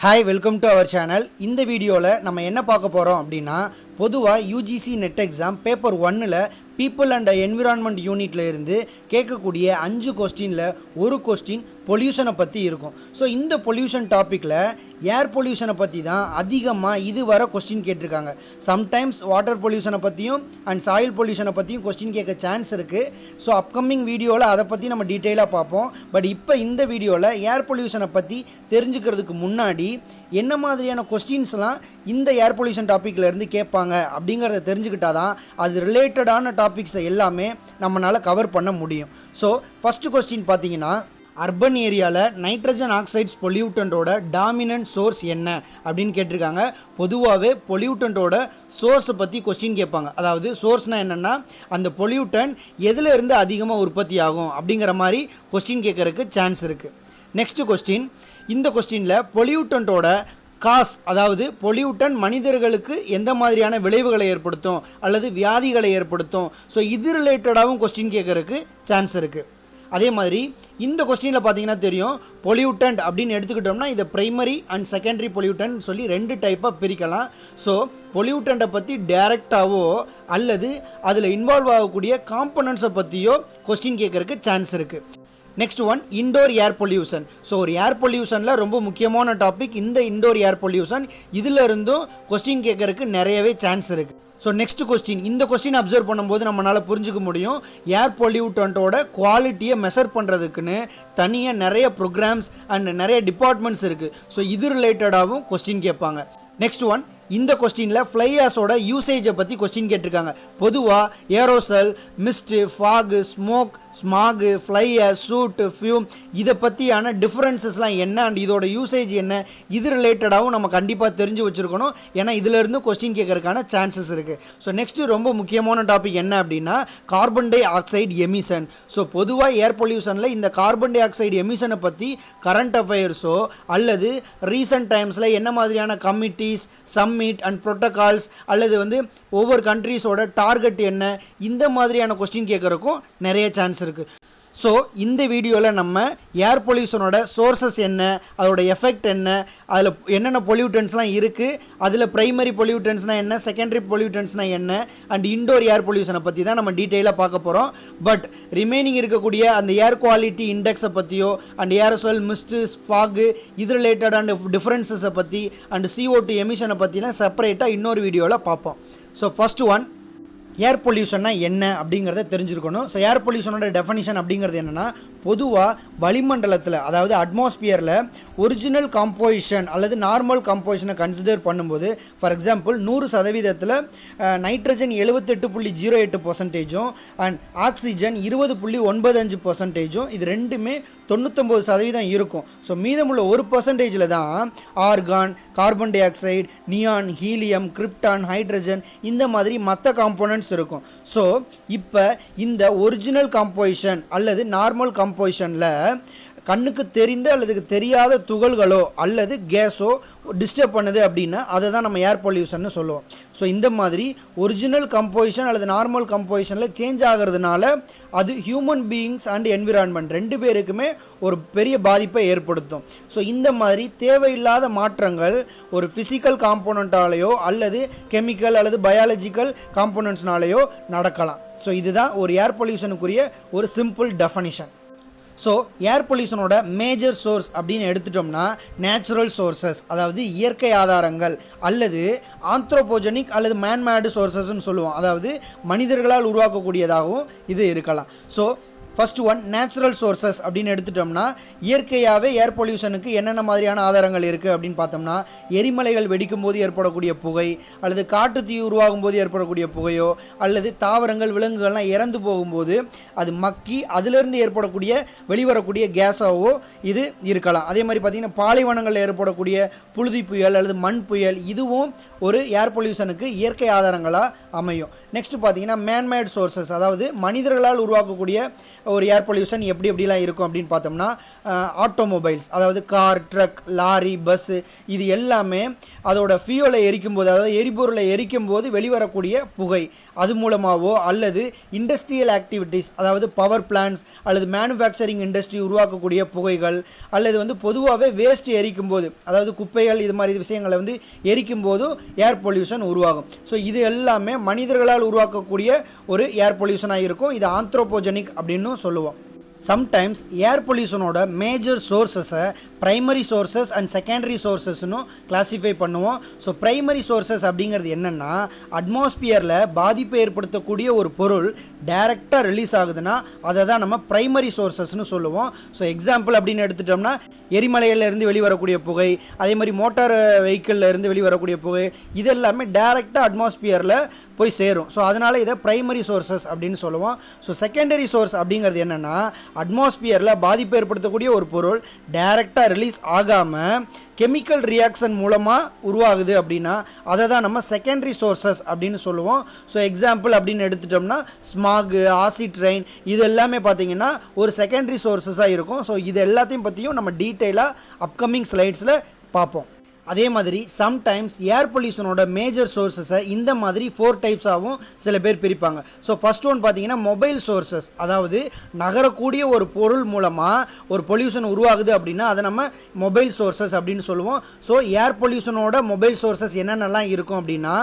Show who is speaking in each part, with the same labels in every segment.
Speaker 1: Hi, welcome to our channel. இந்த வீடியோல நம்ம என்ன பார்க்க போறோம் அப்படினா பொதுவா UGC NET exam paper 1ல people and environment யூனிட்ல இருந்து கேட்கக்கூடிய 5 क्वेश्चनல ஒரு क्वेश्चन பொல்யூஷனை பத்தி இருக்கும். சோ இந்த பொல்யூஷன் டாபிக்ல ஏர் பொல்யூஷனை பத்தி தான் அதிகமா இதுவரை क्वेश्चन கேட்டிருக்காங்க. Sometimes வாட்டர் பொல்யூஷனை பத்தியும் and soil பொல்யூஷனை பத்தியும் क्वेश्चन கேட்க சான்ஸ் இருக்கு. சோ அப்கமிங் வீடியோல அத பத்தி நம்ம டீடைலா பார்ப்போம். பட் இப்போ இந்த வீடியோல ஏர் பொல்யூஷனை பத்தி தெரிஞ்சுக்கிறதுக்கு முன்னாடி என்ன மாதிரியான क्वेश्चंसலாம் இந்த ஏர் பொல்யூஷன் டாபிக்ல இருந்து கேட்பாங்க அப்படிங்கறத தெரிஞ்சுக்கிட்டாதான் அது ரிலேட்டடான டாபிக்ஸ் எல்லாமே நம்மனால கவர் பண்ண முடியும். சோ ஃபர்ஸ்ட் क्वेश्चन பாத்தீங்கன்னா அர்பன் ஏரியால நைட்ரஜன் ஆக்சைட்ஸ் பொல்யூட்டன்ட்டோட டாமினன்ட் சோர்ஸ் என்ன அப்படினு கேட்டிருக்காங்க. பொதுவாவே பொல்யூட்டன்ட்டோட சோர்ஸ் பத்தி क्वेश्चन கேட்பாங்க. அதாவது சோர்ஸ்னா என்னன்னா அந்த பொல்யூட்டன்ட் எதில இருந்து அதிகமா உற்பத்தி ஆகும் அப்படிங்கற மாதிரி क्वेश्चन கேட்கறதுக்கு சான்ஸ் இருக்கு. நெக்ஸ்ட் क्वेश्चन இந்த क्वेश्चनல பொல்யூட்டன்ட்டோட காஸ் அதாவது பொல்யூட்டன் மனிதர்களுக்கு எந்த மாதிரியான விளைவுகளை ஏற்படுத்தும் அல்லது வியாதிகளை ஏற்படுத்தும். சோ இது ரிலேட்டடாவும் क्वेश्चन கேட்கறதுக்கு சான்ஸ் இருக்கு. அதே மாதிரி இந்த क्वेश्चनல பாத்தீங்கன்னா தெரியும் பொல்யூட்டன்ட் அப்படினு எடுத்துக்கிட்டோம்னா இத பிரைமரி அண்ட் செகண்டரி பொல்யூட்டன்ட் சொல்லி ரெண்டு டைப்பா பிரிக்கலாம். சோ பொல்யூட்டன்ட்ட பத்தி டைரக்டாவோ அல்லது அதுல இன்வால்வ் ஆகக்கூடிய காம்போனன்ட்ஸ் பத்தியோ क्वेश्चन கேட்கறதுக்கு சான்ஸ் இருக்கு. Next one indoor air pollution. So ஒரு air pollutionல ரொம்ப முக்கியமான டாபிக் இந்த indoor air pollution. இதுல இருந்தும் क्वेश्चन கேட்கறதுக்கு நிறையவே சான்ஸ் இருக்கு. So next question இந்த क्वेश्चन அப்சர்வ் பண்ணும்போது நம்மனால புரிஞ்சுக்க முடியும் ஏர் பொல்யூட்டன்ட்டோட குவாலிட்டியை மெஷர் பண்றதுக்குன்னு தனியா நிறைய ப்ரோகிராம்ஸ் அண்ட் நிறைய டிபார்ட்மெண்ட்ஸ் இருக்கு. So இது ரிலேட்டடாவும் क्वेश्चन கேட்பாங்க. Next one இந்த क्वेश्चनல ஃப்ளை ஆஷோட யூசேஜை பத்தி क्वेश्चन கேட்டிருக்காங்க. பொதுவா aerosol, mist, fog, smoke, smog, fly ash, soot, fume இத பத்தியான டிஃபரன்சஸ்லாம் என்ன and இதோட யூசேஜ் என்ன இது ரிலேட்டடாவும் நம்ம கண்டிப்பா தெரிஞ்சு வச்சிருக்கணும். ஏனா இதில இருந்து क्वेश्चन கேட்கறதுக்கான சான்சஸ் இருக்கு. சோ நெக்ஸ்ட் ரொம்ப முக்கியமான டாபிக் என்ன அப்படினா carbon di oxide emission. So பொதுவா ஏர் பொல்யூஷன்ல இந்த கார்பன் டை ஆக்சைடு எமிஷனை பத்தி கரண்ட் அஃபேர்ஸோ அல்லது ரீசன்ட் டைம்ஸ்ல என்ன மாதிரியான கமிட்டிஸ் சம்மிட் அண்ட் புரோட்டோகால்ஸ் அல்லது வந்து ஒவ்வொரு கண்ட்ரீஸோட டார்கெட் என்ன இந்த மாதிரியான क्वेश्चन கேட்கறதுக்கும் நிறைய சான்ஸ் இருக்கு. சோ இந்த வீடியோல நம்ம ஏர் பொல்யூஷனோட சோர்சஸ் என்ன அதோட எஃபெக்ட் என்ன அதுல என்னென்ன பொல்யூட்டன்ட்ஸ்லாம் இருக்கு அதுல பிரைமரி பொல்யூட்டன்ட்ஸ்னா என்ன செகண்டரி பொல்யூட்டன்ட்ஸ்னா என்ன அண்ட் இன்டோர் ஏர் பொல்யூஷனை பத்தி தான் நம்ம டீடைலா பார்க்க போறோம். பட் ரிமைனிங் இருக்கக்கூடிய அந்த ஏர் குவாலிட்டி இண்டெக்ஸை பத்தியோ அண்ட் ஏரோசல் மிஸ்ட் ஃபாக் இது ரிலேட்டடான டிஃபரன்சஸை பத்தி அண்ட் CO2 எமிஷனை பத்திலாம் செப்பரேட்டா இன்னொரு வீடியோல பார்ப்போம். ஸோ ஃபர்ஸ்ட் ஒன் ஏர் பொல்யூஷன்னா என்ன அப்படிங்கறத தெரிஞ்சிருக்கணும். சோ ஏர் பொல்யூஷனோட டெஃபினிஷன் அப்படிங்கிறது என்னன்னா பொதுவா வளிமண்டலத்துல அதாவது அட்மாஸ்பியர்ல ஒரிஜினல் கம்போசிஷன் அல்லது நார்மல் கம்போசிஷனை கன்சிடர் பண்ணும்போது for example 100% nitrogen 78.08% and oxygen 20.95% இது ரெண்டுமே 99% இருக்கும். ஸோ மீதமுள்ள 1%ல தான் argon, carbon di oxide, neon, helium, krypton, hydrogen இந்த மாதிரி மற்ற காம்போனன்ட்ஸ் இருக்கும். ஸோ இப்போ இந்த ஒரிஜினல் கம்போசிஷன் அல்லது நார்மல் கம்போசிஷன்ல கண்ணுக்கு தெரிந்த அல்லது தெரியாத துகள்களோ அல்லது கேஸோ டிஸ்டர்ப் பண்ணுது அப்படின்னா அதை தான் நம்ம ஏர் பொல்யூஷன் சொல்லுவோம். ஸோ இந்த மாதிரி ஒரிஜினல் கம்போசிஷன் அல்லது நார்மல் கம்போசிஷனில் சேஞ்ச் ஆகிறதுனால அது ஹியூமன் பீயிங்ஸ் அண்ட் என்விரான்மெண்ட் ரெண்டு பேருக்குமே ஒரு பெரிய பாதிப்பை ஏற்படுத்தும். ஸோ இந்த மாதிரி தேவையில்லாத மாற்றங்கள் ஒரு ஃபிசிக்கல் காம்போனண்ட்டாலேயோ அல்லது கெமிக்கல் அல்லது பயாலஜிக்கல் காம்போனன்ட்ஸ்னாலேயோ நடக்கலாம். ஸோ இதுதான் ஒரு ஏர் பொல்யூஷனுக்குரிய ஒரு சிம்பிள் டெஃபனிஷன். ஸோ ஏர் பொல்யூஷனோட மேஜர் சோர்ஸ் அப்படின்னு எடுத்துட்டோம்னா நேச்சுரல் சோர்சஸ் அதாவது இயற்கை ஆதாரங்கள் அல்லது ஆந்த்ரோபோஜெனிக் அல்லது மேன்மேடு சோர்சஸ்ன்னு சொல்லுவோம். அதாவது மனிதர்களால் உருவாக்கக்கூடியதாகவும் இது இருக்கலாம். So first one natural sources அப்படின்னு எடுத்துட்டோம்னா இயற்கையாகவே ஏர் பொல்யூஷனுக்கு என்னென்ன மாதிரியான ஆதாரங்கள் இருக்குது அப்படின்னு பார்த்தோம்னா எரிமலைகள் வெடிக்கும் போது ஏற்படக்கூடிய புகை அல்லது காட்டு தீ உருவாகும் போது ஏற்படக்கூடிய புகையோ அல்லது தாவரங்கள் விலங்குகள்லாம் இறந்து போகும்போது அது மக்கி அதிலிருந்து ஏற்படக்கூடிய வெளிவரக்கூடிய கேஸாவோ இது இருக்கலாம். அதே மாதிரி பார்த்தீங்கன்னா பாலைவனங்களில் ஏற்படக்கூடிய புழுதி புயல் அல்லது மண் புயல் இதுவும் ஒரு ஏர் பொல்யூஷனுக்கு இயற்கை ஆதாரங்களாக அமையும். நெக்ஸ்ட் பார்த்தீங்கன்னா மேன்மேட் சோர்சஸ் அதாவது மனிதர்களால் உருவாக்கக்கூடிய ஒரு ஏர் பொல்யூஷன் எப்படி எப்படிலாம் இருக்கும் அப்படின்னு பார்த்தோம்னா ஆட்டோமொபைல்ஸ், அதாவது கார், ட்ரக், லாரி, பஸ்ஸு, இது எல்லாமே அதோட ஃபியூலை எரிக்கும் போது, அதாவது எரிபொருளை எரிக்கும் போது வெளிவரக்கூடிய புகை, அது மூலமாகவோ அல்லது இண்டஸ்ட்ரியல் ஆக்டிவிட்டீஸ், அதாவது பவர் பிளான்ஸ் அல்லது மேனுஃபேக்சரிங் இண்டஸ்ட்ரி உருவாக்கக்கூடிய புகைகள், அல்லது பொதுவாகவே வேஸ்ட் எரிக்கும் போது, அதாவது குப்பைகள் இது மாதிரி விஷயங்களை எரிக்கும் போது ஏர் பொல்யூஷன் உருவாகும். ஸோ இது எல்லாமே மனிதர்களால் உருவாக்கக்கூடிய ஒரு ஏர் பொல்யூஷனாக இருக்கும். இது ஆந்த்ரோபோஜெனிக் அப்படின்னு சொல்லுவோம். சம்டைம்ஸ் ஏர் பொல்யூஷனோட மேஜர் சோர்ஸஸை ப்ரைமரி சோர்ஸஸ் அண்ட் செகண்டரி சோர்ஸஸ்னு கிளாஸிஃபை பண்ணுவோம். ஸோ ப்ரைமரி சோர்ஸஸ் அப்படிங்கிறது என்னென்னா, அட்மாஸ்பியரில் பாதிப்பை ஏற்படுத்தக்கூடிய ஒரு பொருள் டைரெக்டாக ரிலீஸ் ஆகுதுன்னா அதை தான் நம்ம ப்ரைமரி சோர்ஸஸ்னு சொல்லுவோம். ஸோ எக்ஸாம்பிள் அப்படின்னு எடுத்துட்டோம்னா எரிமலையிலேருந்து வெளிவரக்கூடிய புகை, அதே மாதிரி மோட்டார் வெஹிக்கிளில் இருந்து வெளிவரக்கூடிய புகை, இது எல்லாமே டைரெக்டாக அட்மாஸ்பியரில் போய் சேரும். ஸோ அதனால் இதை ப்ரைமரி சோர்ஸஸ் அப்படின்னு சொல்லுவோம். ஸோ செகண்டரி சோர்ஸ் அப்படிங்கிறது என்னென்னா, அட்மாஸ்பியரில் பாதிப்பு ஏற்படுத்தக்கூடிய ஒரு பொருள் டைரெக்டாக ரிலீஸ் ஆகாமல் கெமிக்கல் ரியாக்ஷன் மூலமாக உருவாகுது அப்படின்னா அதை தான் நம்ம செகண்டரி சோர்ஸஸ் அப்படின்னு சொல்லுவோம். ஸோ எக்ஸாம்பிள் அப்படின்னு எடுத்துட்டோம்னா ஸ்மாக், ஆசிட் ரெயின், இது எல்லாமே பார்த்தீங்கன்னா ஒரு செகண்டரி சோர்ஸஸாக இருக்கும். ஸோ இது எல்லாத்தையும் பற்றியும் நம்ம டீட்டெயிலாக அப்கமிங் ஸ்லைட்ஸில் பார்ப்போம். அதே மாதிரி சம்டைம்ஸ் ஏர் பொல்யூஷனோட மேஜர் சோர்ஸஸை இந்த மாதிரி 4 டைப்ஸாகவும் சில பேர் பிரிப்பாங்க. ஸோ ஃபர்ஸ்ட் ஒன் பார்த்தீங்கன்னா மொபைல் சோர்ஸஸ், அதாவது நகரக்கூடிய ஒரு பொருள் மூலமாக ஒரு பொல்யூஷன் உருவாகுது அப்படின்னா அதை நம்ம மொபைல் சோர்ஸஸ் அப்படின்னு சொல்லுவோம். ஸோ ஏர் பொல்யூஷனோட மொபைல் சோர்ஸஸ் என்னென்னலாம் இருக்கும் அப்படின்னா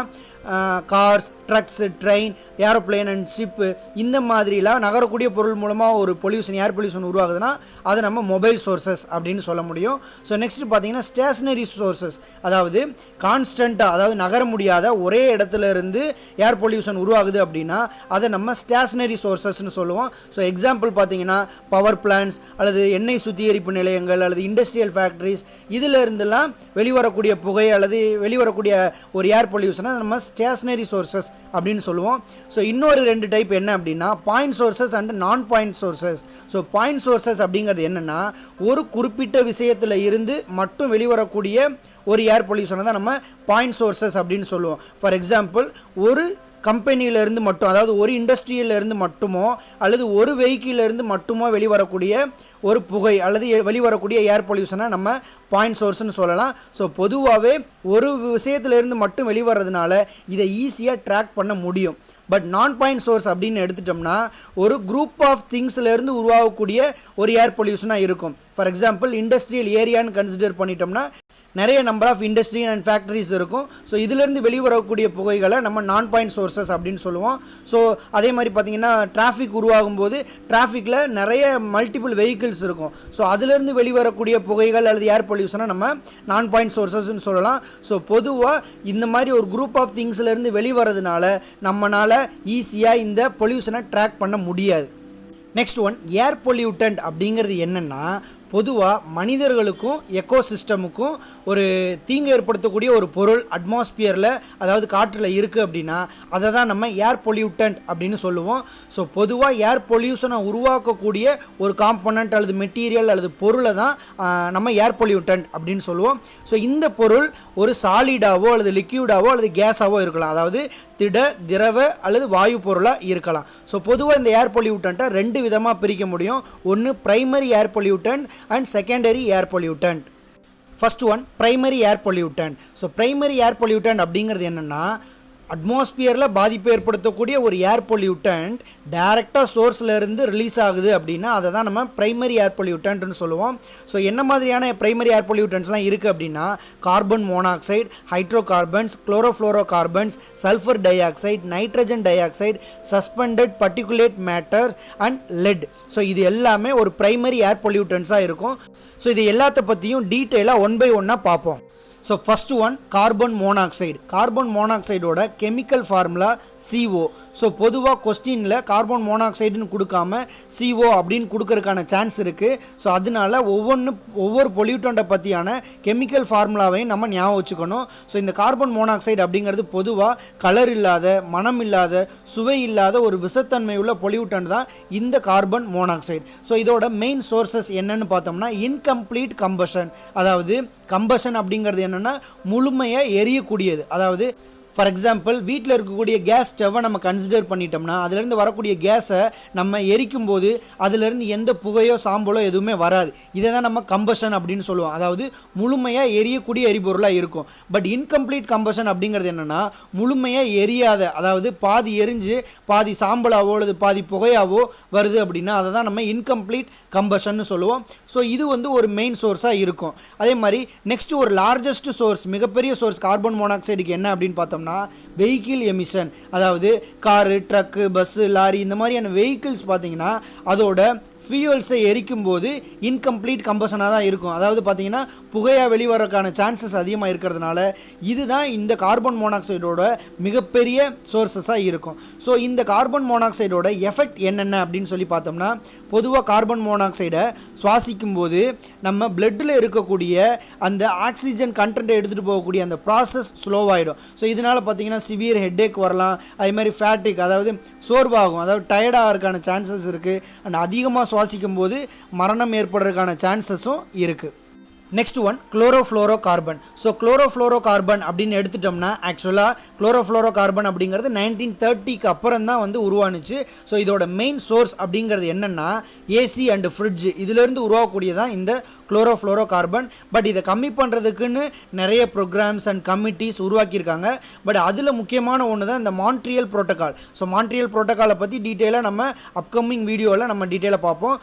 Speaker 1: cars, drugs, train, aeroplane and ship, இந்த மாதிரிலாம் நகரக்கூடிய பொருள் மூலமாக ஒரு பொல்யூஷன், ஏர் பொல்யூஷன் உருவாகுதுன்னா அதை நம்ம மொபைல் சோர்ஸஸ் அப்படின்னு சொல்ல முடியும். ஸோ நெக்ஸ்ட் பார்த்தீங்கன்னா ஸ்டேஷனரி சோர்ஸஸ், அதாவது கான்ஸ்டண்ட்டாக, அதாவது நகர முடியாத ஒரே இடத்துல இருந்து ஏர் பொல்யூஷன் உருவாகுது அப்படின்னா அதை நம்ம ஸ்டேஷனரி சோர்ஸஸ்ன்னு சொல்லுவோம். ஸோ எக்ஸாம்பிள் பார்த்தீங்கன்னா பவர் பிளான்ஸ் அல்லது எண்ணெய் சுத்திகரிப்பு நிலையங்கள் அல்லது இண்டஸ்ட்ரியல் ஃபேக்ட்ரிஸ், இதில் இருந்தெல்லாம் வெளிவரக்கூடிய புகை அல்லது வெளிவரக்கூடிய ஒரு ஏர் பொல்யூஷனை நம்ம ஸ்டேஷனரி சோர்ஸஸ் அப்படின்னு சொல்லுவோம். ஸோ இன்னொரு 2 டைப் என்ன அப்படின்னா பாயிண்ட் சோர்ஸஸ் அண்ட் நான் point sources. So point sources அப்படிங்கிறது என்னென்னா, ஒரு குறிப்பிட்ட விஷயத்தில் இருந்து மட்டும் வெளிவரக்கூடிய ஒரு ஏர் பொல்யூஷனை தான் நம்ம பாயிண்ட் சோர்ஸஸ் அப்படின்னு சொல்லுவோம். ஃபார் எக்ஸாம்பிள் ஒரு கம்பெனியிலேருந்து மட்டும், அதாவது ஒரு இண்டஸ்ட்ரியிலேருந்து மட்டுமோ அல்லது ஒரு வெஹிக்கிளிலேருந்து மட்டுமோ வெளிவரக்கூடிய ஒரு புகை அல்லது வெளிவரக்கூடிய ஏர் பொல்யூஷனை நம்ம பாயிண்ட் சோர்ஸ்னு சொல்லலாம். ஸோ பொதுவாகவே ஒரு விஷயத்துலேருந்து மட்டும் வெளிவரதுனால இதை ஈஸியாக ட்ராக் பண்ண முடியும். பட் நான் பாயிண்ட் சோர்ஸ் அப்படின்னு எடுத்துட்டோம்னா ஒரு குரூப் ஆஃப் திங்ஸ்லேருந்து உருவாகக்கூடிய ஒரு ஏர் பொல்யூஷனாக இருக்கும். ஃபார் எக்ஸாம்பிள் இண்டஸ்ட்ரியல் ஏரியான்னு கன்சிடர் பண்ணிட்டோம்னா நிறைய number of industry and factories இருக்கும். ஸோ இதிலிருந்து வெளிவரக்கூடிய புகைகளை நம்ம நான் பாயிண்ட் சோர்ஸஸ் அப்படின்னு சொல்லுவோம். ஸோ அதே மாதிரி பார்த்தீங்கன்னா டிராஃபிக் உருவாகும் போது டிராஃபிக்கில் நிறைய மல்டிபிள் வெஹிக்கிள்ஸ் இருக்கும். ஸோ அதிலிருந்து வெளிவரக்கூடிய புகைகள் அல்லது ஏர் பொல்யூஷனை நம்ம நான் பாயிண்ட் சோர்ஸஸ்ன்னு சொல்லலாம். ஸோ பொதுவாக இந்த மாதிரி ஒரு குரூப் ஆஃப் திங்ஸ்லேருந்து வெளிவரதுனால நம்மளால் ஈஸியாக இந்த பொல்யூஷனை ட்ராக் பண்ண முடியாது. நெக்ஸ்ட் ஒன் ஏர் பொல்யூட்டன்ட் அப்படிங்கிறது என்னென்னா, பொதுவாக மனிதர்களுக்கும் எக்கோசிஸ்டமுக்கும் ஒரு தீங்கு ஏற்படுத்தக்கூடிய ஒரு பொருள் அட்மாஸ்பியரில், அதாவது காற்றில் இருக்குது அப்படின்னா அதை தான் நம்ம ஏர் பொல்யூட்டன்ட் அப்படின்னு சொல்லுவோம். ஸோ பொதுவாக ஏர் பொல்யூஷனை உருவாக்கக்கூடிய ஒரு காம்பனண்ட் அல்லது மெட்டீரியல் அல்லது பொருளை தான் நம்ம ஏர் பொல்யூட்டன்ட் அப்படின்னு சொல்லுவோம். ஸோ இந்த பொருள் ஒரு சாலிடாவோ அல்லது லிக்யூடாவோ அல்லது கேஸாவோ இருக்கலாம், அதாவது திட, திரவ அல்லது வாயு பொருளாக இருக்கலாம். ஸோ பொதுவாக இந்த ஏர் பொல்யூட்டண்ட்டை 2 விதமாக பிரிக்க முடியும். ஒன்று primary air pollutant and secondary air pollutant. First one primary air pollutant. So primary air pollutant அப்படிங்கிறது என்னென்னா, அட்மாஸ்பியரில் பாதிப்பு ஏற்படுத்தக்கூடிய ஒரு ஏர் பொல்யூட்டன்ட் டைரெக்டாக சோர்ஸில் இருந்து ரிலீஸ் ஆகுது அப்படின்னா அதை தான் நம்ம பிரைமரி ஏர் பொல்யூட்டன்ட்னு சொல்லுவோம். ஸோ என்ன மாதிரியான பிரைமரி ஏர் பொல்யூட்டன்ட்ஸ்லாம் இருக்குது அப்படின்னா carbon monoxide, hydro carbons, chlorofluoro carbons, sulphur di oxide, nitrogen di oxide, suspended particulate matter and let. So இது எல்லாமே ஒரு பிரைமரி ஏர் பொல்யூட்டன்ட்ஸாக இருக்கும். ஸோ இது எல்லாத்த பற்றியும் டீட்டெயிலாக 1 by 1 பார்ப்போம். So first one carbon monoxide. Carbon மோனாக்சைடோட கெமிக்கல் ஃபார்முலா CO. ஸோ பொதுவாக கொஸ்டினில் கார்பன் மோனாக்சைடுன்னு கொடுக்காம CO அப்படின்னு கொடுக்கறதுக்கான சான்ஸ் இருக்குது. ஸோ அதனால ஒவ்வொரு பொல்யூட்டண்ட்டை பற்றியான கெமிக்கல் ஃபார்முலாவையும் நம்ம ஞாபகம் வச்சுக்கணும். ஸோ இந்த கார்பன் மோனாக்சைடு அப்படிங்கிறது பொதுவாக கலர் இல்லாத, மனம் இல்லாத, சுவை இல்லாத ஒரு விஷத்தன்மை உள்ள பொல்யூட்டன்ட் தான் இந்த கார்பன் மோனாக்சைடு. ஸோ இதோட மெயின் சோர்சஸ் என்னன்னு பார்த்தோம்னா இன்கம்ப்ளீட் கம்பஷன், அதாவது கம்பஷன் அப்படிங்கிறது என்னென்னா முழுமையாக எரியக்கூடியது, அதாவது ஃபார் எக்ஸாம்பிள் வீட்டில் இருக்கக்கூடிய கேஸ் ஸ்டவ்வை நம்ம கன்சிடர் பண்ணிட்டோம்னா அதுலேருந்து வரக்கூடிய கேஸை நம்ம எரிக்கும் போது அதுலேருந்து எந்த புகையோ சாம்பலோ எதுவுமே வராது. இதை தான் நம்ம கம்பஷன் அப்படின்னு சொல்லுவோம். அதாவது முழுமையாக எரியக்கூடிய எரிபொருளாக இருக்கும். பட் இன்கம்ப்ளீட் கம்பஷன் அப்படிங்கிறது என்னென்னா முழுமையாக எரியாத, அதாவது பாதி எரிஞ்சு பாதி சாம்பலாவோ அல்லது பாதி புகையாவோ வருது அப்படின்னா அதை தான் நம்ம இன்கம்ப்ளீட் கம்பஷன் சொல்லுவோம். ஸோ இது வந்து ஒரு மெயின் சோர்ஸாக இருக்கும். அதே மாதிரி நெக்ஸ்ட் ஒரு லார்ஜஸ்ட் சோர்ஸ், மிகப்பெரிய சோர்ஸ் கார்பன் மோனாக்சைடுக்கு என்ன அப்படின்னு பார்த்தோம்னா வெஹிக்கிள் எமிஷன். அதாவது காரு, ட்ரக்கு, பஸ்ஸு, லாரி இந்த மாதிரியான வெஹிக்கிள்ஸ் பார்த்தீங்கன்னா அதோட ஃபியூயல்ஸை எரிக்கும் போது இன்கம்ப்ளீட் கம்பஷனாக தான் இருக்கும். அதாவது பார்த்தீங்கன்னா புகையாக வெளிவரக்கான சான்சஸ் அதிகமாக இருக்கிறதுனால இதுதான் இந்த கார்பன் மோனாக்சைடோட மிகப்பெரிய சோர்ஸஸாக இருக்கும். ஸோ இந்த கார்பன் மோனாக்சைடோட எஃபெக்ட் என்னென்ன அப்படின்னு சொல்லி பார்த்தோம்னா பொதுவாக கார்பன் மோனாக்சைடை சுவாசிக்கும் போது நம்ம பிளட்டில் இருக்கக்கூடிய அந்த ஆக்சிஜன் கண்டென்ட்டை எடுத்துகிட்டு போகக்கூடிய அந்த ப்ராசஸ் ஸ்லோவாகிடும். ஸோ இதனால் பார்த்தீங்கன்னா சிவியர் ஹெட்டேக் வரலாம். அதே மாதிரி ஃபேட்டிக், அதாவது சோர்வாகும், அதாவது டயர்டாக இருக்கான சான்சஸ் இருக்குது. அண்ட் அதிகமாக சுவாசிக்கும் போது மரணம் ஏற்படுறதுக்கான சான்சஸும் இருக்குது. Next one chlorofluoro carbon. So chlorofluoro carbon அப்படின்னு எடுத்துட்டோம்னா ஆக்சுவலாக குளோரோஃப்ளோரோ கார்பன் அப்படிங்கிறது 1930க்கு அப்புறம் தான் வந்து உருவானுச்சு. ஸோ இதோட மெயின் சோர்ஸ் அப்படிங்கிறது என்னென்னா ஏசி அண்டு ஃப்ரிட்ஜ் இதிலேருந்து உருவாகக்கூடியதான் இந்த குளோரோஃப்ளோரோ கார்பன். பட் இதை கம்மி பண்ணுறதுக்குன்னு நிறைய ப்ரோக்ராம்ஸ் அண்ட் கமிட்டிஸ் உருவாக்கியிருக்காங்க. பட் அதில் முக்கியமான ஒன்று தான் இந்த மான்ட்ரியல் புரோட்டோகால். ஸோ மான்ட்ரியல் புரோட்டோகாலை பற்றி டீட்டெயிலாக நம்ம அப்கமிங் வீடியோவில் நம்ம டீட்டெயிலாக பார்ப்போம்.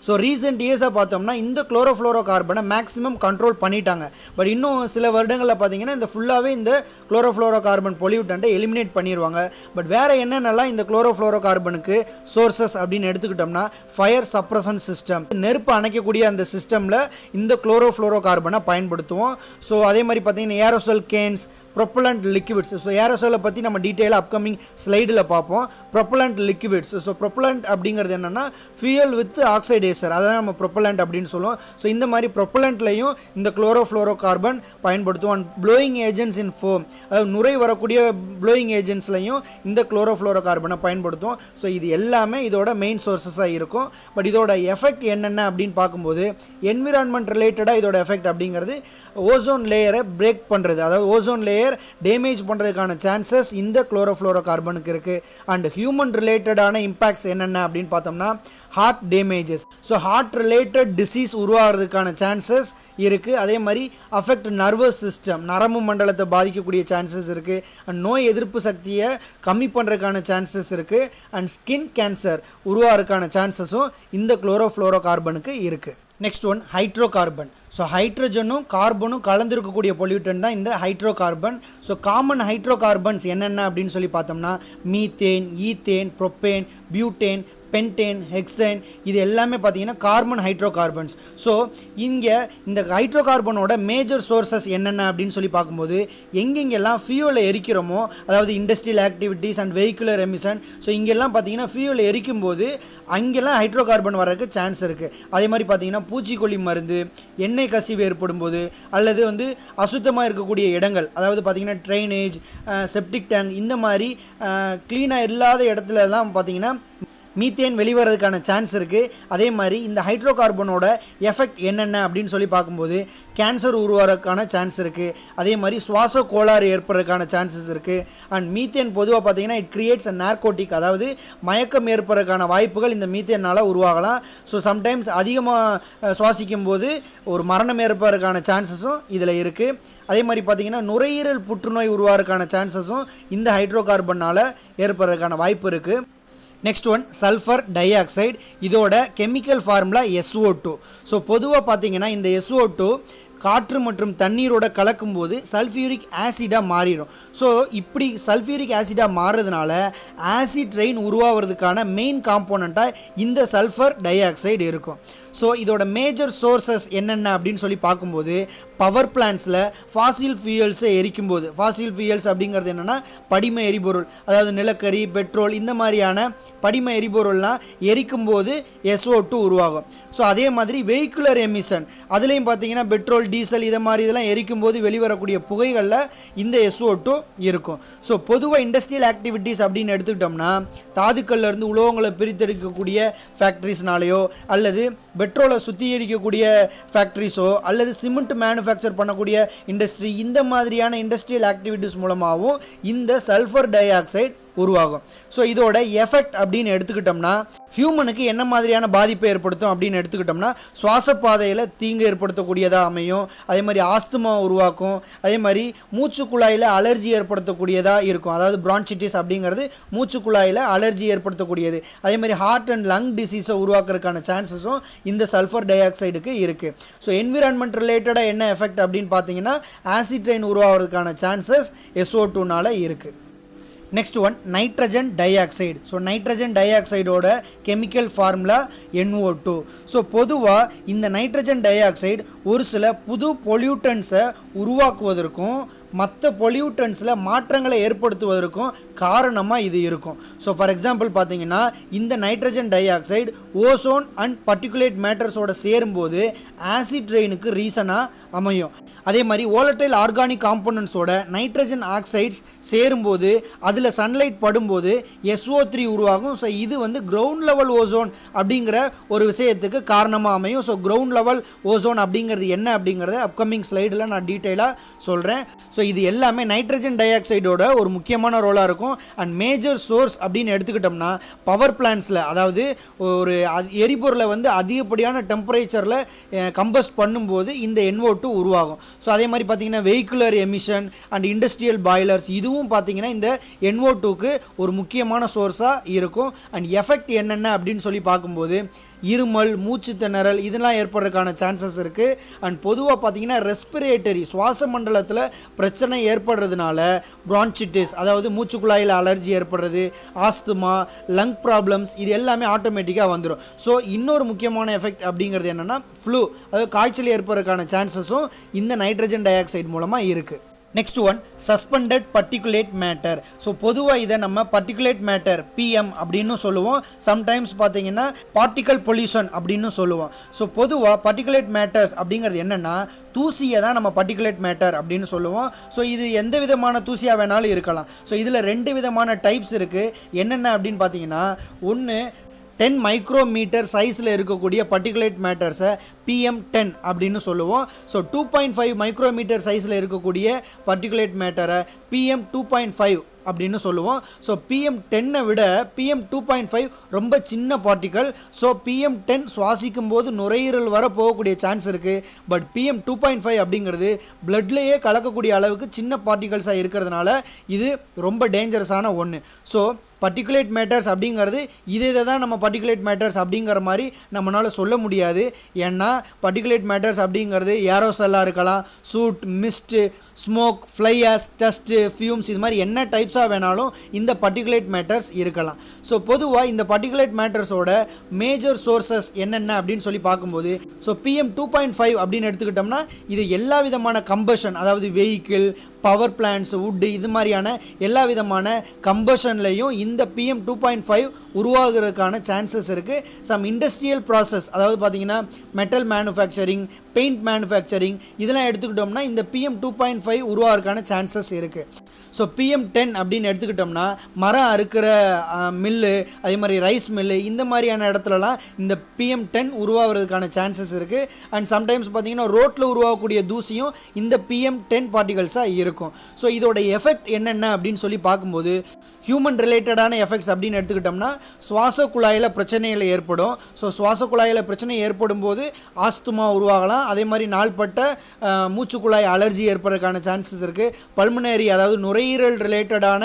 Speaker 1: ஸோ ரீசெண்ட் இயர்ஸாக பார்த்தோம்னா இந்த குளோரோஃப்ளோரோ கார்பனை மேக்ஸிமம் கண்ட்ரோல் பண்ணிட்டாங்க. பட் இன்னும் சில வருடங்களில் பார்த்தீங்கன்னா இந்த ஃபுல்லாகவே இந்த குளோரோஃப்ளோரோ கார்பன் பொல்யூட்டண்ட்டை எலிமினேட் பண்ணிடுவாங்க. பட் வேறு என்னென்னலாம் இந்த குளோரோஃப்ளோரோ கார்பனுக்கு சோர்சஸ் அப்படின்னு எடுத்துக்கிட்டோம்னா ஃபயர் சப்ரஷன் சிஸ்டம், நெருப்பு அணைக்கக்கூடிய அந்த சிஸ்டமில் இந்த குளோரோஃப்ளோரோ கார்பனை பயன்படுத்துவோம். ஸோ அதே மாதிரி பார்த்தீங்கன்னா aerosol cans, propellant liquids. So ஏரோசோலை பற்றி நம்ம டீட்டெயிலாக அப்கமிங் ஸ்லைடில் பார்ப்போம். ப்ரொப்பலண்ட் லிக்விட்ஸ், ஸோ ப்ரொப்பலண்ட் அப்படிங்கிறது என்னென்னா ஃபியூயல் வித் ஆக்சைடேசர், அதான் நம்ம ப்ரொப்பலண்ட் அப்படின்னு சொல்லுவோம். ஸோ இந்த மாதிரி ப்ரொப்பலண்ட்லையும் இந்த குளோரோஃப்ளோரோ கார்பன் பயன்படுத்துவோம். ப்ளோயிங் ஏஜென்ட்ஸ் இன் ஃபோம், அதாவது நுரை வரக்கூடிய ப்ளோயிங் ஏஜென்ட்ஸ்லையும் இந்த குளோரோஃப்ளோரோ கார்பனை பயன்படுத்துவோம். ஸோ இது எல்லாமே இதோட மெயின் சோர்ஸஸாக இருக்கும். பட் இதோட எஃபெக்ட் என்னென்ன அப்படின்னு பார்க்கும்போது என்விரான்மெண்ட் ரிலேட்டடாக இதோட எஃபெக்ட் அப்படிங்கிறது ஓசோன் லேயரை பிரேக் பண்ணுறது, அதாவது ஓசோன் லேயர் டேமேஜ் பண்ணுறதுக்கான சான்சஸ் இந்த குளோரோஃப்ளோரோ கார்பனுக்கு இருக்குது. அண்ட் ஹியூமன் ரிலேட்டடான இம்பாக்ட்ஸ் என்னென்ன அப்படின்னு பார்த்தோம்னா heart damages. So heart related disease உருவாகிறதுக்கான சான்சஸ் இருக்குது. அதே மாதிரி அஃபெக்ட் நர்வஸ் சிஸ்டம், நரம்பு மண்டலத்தை பாதிக்கக்கூடிய சான்சஸ் இருக்குது. அண்ட் நோய் எதிர்ப்பு சக்தியை கம்மி பண்ணுறதுக்கான சான்சஸ் இருக்குது. அண்ட் ஸ்கின் கேன்சர் உருவாகிறதுக்கான சான்சஸும் இந்த குளோரோஃப்ளோரோ கார்பனுக்கு இருக்குது. Next one hydrocarbon. So ஹைட்ரஜனும் கார்பனும் கலந்துருக்கக்கூடிய பொல்யூட்டன் தான் இந்த hydrocarbon. So common hydrocarbons என்னென்ன அப்படின்னு சொல்லி பார்த்தோம்னா methane, ethane, propane, butane, pentane, hexane, இது எல்லாமே பார்த்தீங்கன்னா கார்பன் ஹைட்ரோ கார்பன்ஸ். ஸோ இங்கே இந்த ஹைட்ரோ கார்பனோட மேஜர் சோர்சஸ் என்னென்ன அப்படின்னு சொல்லி பார்க்கும்போது எங்கெங்கெல்லாம் ஃபியூலை எரிக்கிறோமோ, அதாவது industrial activities and vehicular emission, so இங்கெல்லாம் பார்த்தீங்கன்னா ஃபியூலை எரிக்கும் போது அங்கெல்லாம் ஹைட்ரோ கார்பன் வர்றதுக்கு சான்ஸ் இருக்குது. அதே மாதிரி பார்த்தீங்கன்னா பூச்சிக்கொல்லி மருந்து, எண்ணெய் கசிவு ஏற்படும் போது, அல்லது வந்து அசுத்தமாக இருக்கக்கூடிய இடங்கள், அதாவது பார்த்தீங்கன்னா ட்ரைனேஜ், செப்டிக் டேங்க், இந்த மாதிரி க்ளீனாக இல்லாத இடத்துலலாம் பார்த்தீங்கன்னா மீத்தேன் வெளிவரதுக்கான சான்ஸ் இருக்குது. அதே மாதிரி இந்த ஹைட்ரோ கார்பனோட எஃபெக்ட் என்னென்ன அப்படின்னு சொல்லி பார்க்கும்போது கேன்சர் உருவாகிறதுக்கான சான்ஸ் இருக்குது. அதே மாதிரி சுவாச கோளாறு ஏற்படுறதுக்கான சான்சஸ் இருக்குது. அண்ட் மீத்தேன் பொதுவாக பார்த்தீங்கன்னா இட் கிரியேட்ஸ் அ நார்கோட்டிக், அதாவது மயக்கம் ஏற்படுறதுக்கான வாய்ப்புகள் இந்த மீத்தேனால் உருவாகலாம். ஸோ சம்டைம்ஸ் அதிகமாக சுவாசிக்கும் போது ஒரு மரணம் ஏற்படுறதுக்கான சான்சஸும் இதில் இருக்குது. அதே மாதிரி பார்த்தீங்கன்னா நுரையீரல் புற்றுநோய் உருவாகிறதுக்கான சான்சஸும் இந்த ஹைட்ரோ கார்பனால் ஏற்படுறதுக்கான வாய்ப்பு இருக்குது. Next one sulphur di oxide. இதோட கெமிக்கல் ஃபார்முலா SO2. ஸோ பொதுவாக பார்த்தீங்கன்னா இந்த SO2 காற்று மற்றும் தண்ணீரோட கலக்கும்போது சல்ஃபியூரிக் ஆசிடாக மாறிடும். ஸோ இப்படி சல்ஃபியூரிக் ஆசிடாக மாறுறதுனால ஆசிட் ரெயின் உருவாகிறதுக்கான மெயின் காம்போனண்ட்டாக இந்த சல்ஃபர் டை ஆக்சைடு இருக்கும். ஸோ இதோட மேஜர் சோர்சஸ் என்னென்ன அப்படின்னு சொல்லி பார்க்கும்போது பவர் பிளான்ட்ஸில் ஃபாசில் ஃபியூயல்ஸை எரிக்கும்போது, ஃபாசில் ஃபியூயல்ஸ் அப்படிங்கிறது என்னென்னா படிம எரிபொருள், அதாவது நிலக்கரி, பெட்ரோல், இந்த மாதிரியான படிம எரிபொருள்லாம் எரிக்கும்போது SO2 உருவாகும். ஸோ அதே மாதிரி வெஹிகுலர் எமிஷன், அதுலேயும் பார்த்தீங்கன்னா பெட்ரோல், டீசல் இதை மாதிரி இதெல்லாம் எரிக்கும்போது வெளிவரக்கூடிய புகைகளில் இந்த SO2 இருக்கும். ஸோ பொதுவாக இண்டஸ்ட்ரியல் ஆக்டிவிட்டீஸ் அப்படின்னு எடுத்துக்கிட்டோம்னா தாதுக்கள்லேருந்து உலோகங்களை பிரித்தெடுக்கக்கூடிய ஃபேக்ட்ரிஸ்னாலேயோ அல்லது பெட்ரோலை சுத்திகரிக்கக்கூடிய ஃபேக்ட்ரிஸோ அல்லது சிமெண்ட் மேனுஃபேக்சர் பண்ணக்கூடிய இண்டஸ்ட்ரி, இந்த மாதிரியான இண்டஸ்ட்ரியல் ஆக்டிவிட்டீஸ் மூலமாகவும் இந்த சல்ஃபர் டை ஆக்சைடு உருவாகும். ஸோ இதோட எஃபெக்ட் அப்படின்னு எடுத்துக்கிட்டோம்னா ஹியூமனுக்கு என்ன மாதிரியான பாதிப்பை ஏற்படுத்தும் அப்படின்னு எடுத்துக்கிட்டோம்னா சுவாச பாதையில் தீங்கு ஏற்படுத்தக்கூடியதாக அமையும். அதே மாதிரி ஆஸ்துமா உருவாக்கும். அதே மாதிரி மூச்சு குழாயில் அலர்ஜி ஏற்படுத்தக்கூடியதாக இருக்கும். அதாவது பிரான்சிட்டிஸ் அப்படிங்கிறது மூச்சு குழாயில் அலர்ஜி ஏற்படுத்தக்கூடியது. அதே மாதிரி ஹார்ட் அண்ட் லங் டிசீஸை உருவாக்குறதுக்கான சான்சஸும் இந்த சல்ஃபர் டை ஆக்சைடுக்கு இருக்குது. ஸோ என்விரான்மெண்ட் ரிலேட்டடாக என்ன எஃபெக்ட் அப்படின்னு பார்த்தீங்கன்னா ஆசிட் ரெயின் உருவாகிறதுக்கான சான்சஸ் SO2னால இருக்குது. Next one nitrogen dioxide. So nitrogen டை ஆக்சைடோட கெமிக்கல் ஃபார்முலா NO2. ஸோ பொதுவாக இந்த நைட்ரஜன் டை ஆக்சைடு ஒரு சில புது பொல்யூட்டன்ஸை உருவாக்குவதற்கும் மற்ற பொல்யூட்டன்ஸில் மாற்றங்களை ஏற்படுத்துவதற்கும் காரணமாக இது இருக்கும். ஸோ ஃபார் எக்ஸாம்பிள் பார்த்தீங்கன்னா இந்த nitrogen dioxide ozone and particulate மேட்டர்ஸோட சேரும்போது ஆசிட் ரெயினுக்கு ரீசனாக அமையும். அதே மாதிரி வோலட்டைல் ஆர்கானிக் காம்போனன்ட்ஸோட நைட்ரஜன் ஆக்சைட்ஸ் சேரும்போது அதில் சன்லைட் படும்போது SO3 உருவாகும். ஸோ இது கிரவுண்ட் லெவல் ஓசோன் அப்படிங்கிற ஒரு விஷயத்துக்கு காரணமாக அமையும். ஸோ கிரவுண்ட் லெவல் ஓசோன் அப்படிங்கிறது என்ன அப்படிங்கிறத அப்கமிங் ஸ்லைடில் நான் டீட்டெயிலாக சொல்கிறேன். ஸோ இது எல்லாமே நைட்ரஜன் டை ஆக்சைடோட ஒரு முக்கியமான ரோலாக இருக்கும். அண்ட் மேஜர் சோர்ஸ் அப்படின்னு எடுத்துக்கிட்டோம்னா பவர் பிளான்ட்ஸில், அதாவது ஒரு எரிபொருளை அதிகப்படியான டெம்பரேச்சரில் கம்பஸ்ட் பண்ணும்போது இந்த NO2 உருவாகும். ஸோ அதே மாதிரி பார்த்தீங்கன்னா vehicular emission and industrial boilers, இதுவும் பார்த்தீங்கன்னா இந்த NO2க்கு ஒரு முக்கியமான சோர்ஸாக இருக்கும். அண்ட் எஃபெக்ட் என்னென்ன அப்படின்னு சொல்லி பார்க்கும்போது இருமல், மூச்சு திணறல் இதெல்லாம் ஏற்படுறதுக்கான சான்சஸ் இருக்குது. அண்ட் பொதுவாக பார்த்தீங்கன்னா ரெஸ்பிரேட்டரி சுவாச மண்டலத்தில் பிரச்சனை ஏற்படுறதுனால பிரான்சிட்டிஸ், அதாவது மூச்சு குழாயில் அலர்ஜி ஏற்படுறது, ஆஸ்துமா, லங் ப்ராப்ளம்ஸ், இது எல்லாமே ஆட்டோமேட்டிக்காக வந்துடும். ஸோ இன்னொரு முக்கியமான எஃபெக்ட் அப்படிங்கிறது என்னென்னா ஃப்ளூ, அதாவது காய்ச்சல் ஏற்படுறதுக்கான சான்சஸும் இந்த நைட்ரஜன் டை ஆக்சைடு மூலமாக இருக்குது. Next one suspended particulate matter. So பொதுவாக இதை நம்ம பர்டிகுலேட் மேட்டர் PM அப்படின்னு சொல்லுவோம். சம்டைம்ஸ் பார்த்தீங்கன்னா பார்ட்டிகல் பொல்யூஷன் அப்படின்னு சொல்லுவோம். ஸோ பொதுவாக பர்டிகுலேட் மேட்டர்ஸ் அப்படிங்கிறது என்னென்னா தூசியை தான் நம்ம பர்டிகுலேட் மேட்டர் அப்படின்னு சொல்லுவோம். ஸோ இது எந்த விதமான தூசியாக வேணாலும் இருக்கலாம். ஸோ இதில் 2 விதமான டைப்ஸ் இருக்குது. என்னென்ன அப்படின்னு பார்த்தீங்கன்னா ஒன்று 10 மைக்ரோமீட்டர் சைஸில் இருக்கக்கூடிய பர்டிகுலேட் மேட்டர்ஸை PM10 அப்படின்னு சொல்லுவோம். ஸோ 2.5 மைக்ரோமீட்டர் சைஸில் இருக்கக்கூடிய பர்டிகுலேட் மேட்டரை PM2.5 அப்படின்னு சொல்லுவோம். ஸோ PM10 விட PM2.5 ரொம்ப சின்ன பார்ட்டிக்கல். ஸோ PM10 சுவாசிக்கும் போது நுரையீரல் வர போகக்கூடிய சான்ஸ் இருக்குது. பட் PM2.5 அப்படிங்கிறது பிளட்லேயே கலக்கக்கூடிய அளவுக்கு சின்ன பார்ட்டிகல்ஸாக இருக்கிறதுனால இது ரொம்ப டேஞ்சரஸான ஒன்று. ஸோ பர்டிகுலேட் மேட்டர்ஸ் அப்படிங்கிறது இதை தான் நம்ம பர்டிகுலேட் மேட்டர்ஸ் அப்படிங்கிற மாதிரி நம்மளால் சொல்ல முடியாது. ஏன்னா பர்டிகுலேட் மேட்டர்ஸ் அப்படிங்கிறது ஏரோசெல்லாக இருக்கலாம், soot, mist, smoke, fly ash, dust, fumes, இது மாதிரி என்ன டைப்ஸாக வேணாலும் இந்த பர்டிகுலேட் மேட்டர்ஸ் இருக்கலாம். ஸோ பொதுவாக இந்த பர்டிகுலேட் மேட்டர்ஸோட மேஜர் சோர்சஸ் என்னென்ன அப்படின்னு சொல்லி பார்க்கும்போது ஸோ PM2.5 அப்படின்னு எடுத்துக்கிட்டோம்னா இது எல்லா விதமான கம்பஷன், அதாவது வெஹிக்கிள், பவர் பிளான்ட்ஸ், வுட்டு, இது மாதிரியான எல்லா விதமான கம்பஷன்லையும் இந்த PM2.5 உருவாகிறதுக்கான சான்சஸ் இருக்குது. சம் இண்டஸ்ட்ரியல் ப்ராசஸ், அதாவது பார்த்தீங்கன்னா மெட்டல் மேனுஃபேக்சரிங், பெயிண்ட் மேனுஃபேக்சரிங், இதெல்லாம் எடுத்துக்கிட்டோம்னா இந்த PM2.5 உருவாகிறதுக்கான சான்சஸ் இருக்குது. ஸோ PM10 அப்படின்னு எடுத்துக்கிட்டோம்னா மரம் அறுக்கிற மில்லு, அதே மாதிரி ரைஸ் மில்லு, இந்த மாதிரியான இடத்துலலாம் இந்த PM10 உருவாகிறதுக்கான சான்சஸ் இருக்குது. அண்ட் சம்டைம்ஸ் பார்த்தீங்கன்னா ரோட்டில் உருவாகக்கூடிய தூசியும் இந்த PM10 பார்ட்டிகல்ஸாக இருக்கும். ஸோ இதோட எஃபெக்ட் என்னென்ன அப்படின்னு சொல்லி பார்க்கும்போது ஹியூமன் ரிலேட்டடான எஃபெக்ட்ஸ் அப்படின்னு எடுத்துக்கிட்டோம்னா சுவாச குழாயில் பிரச்சனைகள் ஏற்படும். ஸோ சுவாச குழாயில் பிரச்சனை ஏற்படும் போது ஆஸ்துமா உருவாகலாம். அதே மாதிரி நாள்பட்ட மூச்சு குழாய் அலர்ஜி ஏற்படுறதுக்கான சான்சஸ் இருக்குது. பல்மனரி, அதாவது நுரையீரல் ரிலேட்டடான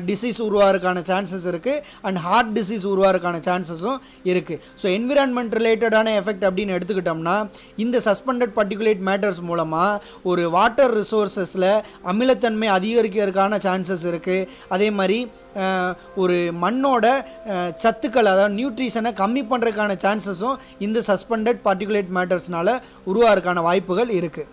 Speaker 1: டிசீஸ் உருவாகிறதுக்கான சான்சஸ் இருக்குது. அண்ட் ஹார்ட் டிசீஸ் உருவாகிறதுக்கான சான்சஸும் இருக்குது. ஸோ என்விரான்மெண்ட் ரிலேட்டடான எஃபெக்ட் அப்படின்னு எடுத்துக்கிட்டோம்னா இந்த சஸ்பெண்டட் பர்டிகுலேட் மேட்டர்ஸ் மூலமாக ஒரு வாட்டர் ரிசோர்ஸஸில் அமிலத்தன்மை அதிகரிக்கிறதுக்கான சான்சஸ் இருக்குது. அதே மாதிரி ஒரு மண்ணோட சத்துக்கள், அதாவது நியூட்ரிஷனை கம்மி பண்ணுறதுக்கான சான்சஸும் இந்த சஸ்பெண்டட் பர்டிகுலேட் மேட்டர்ஸ்னால உருவாகிறதுக்கான வாய்ப்புகள் இருக்குது.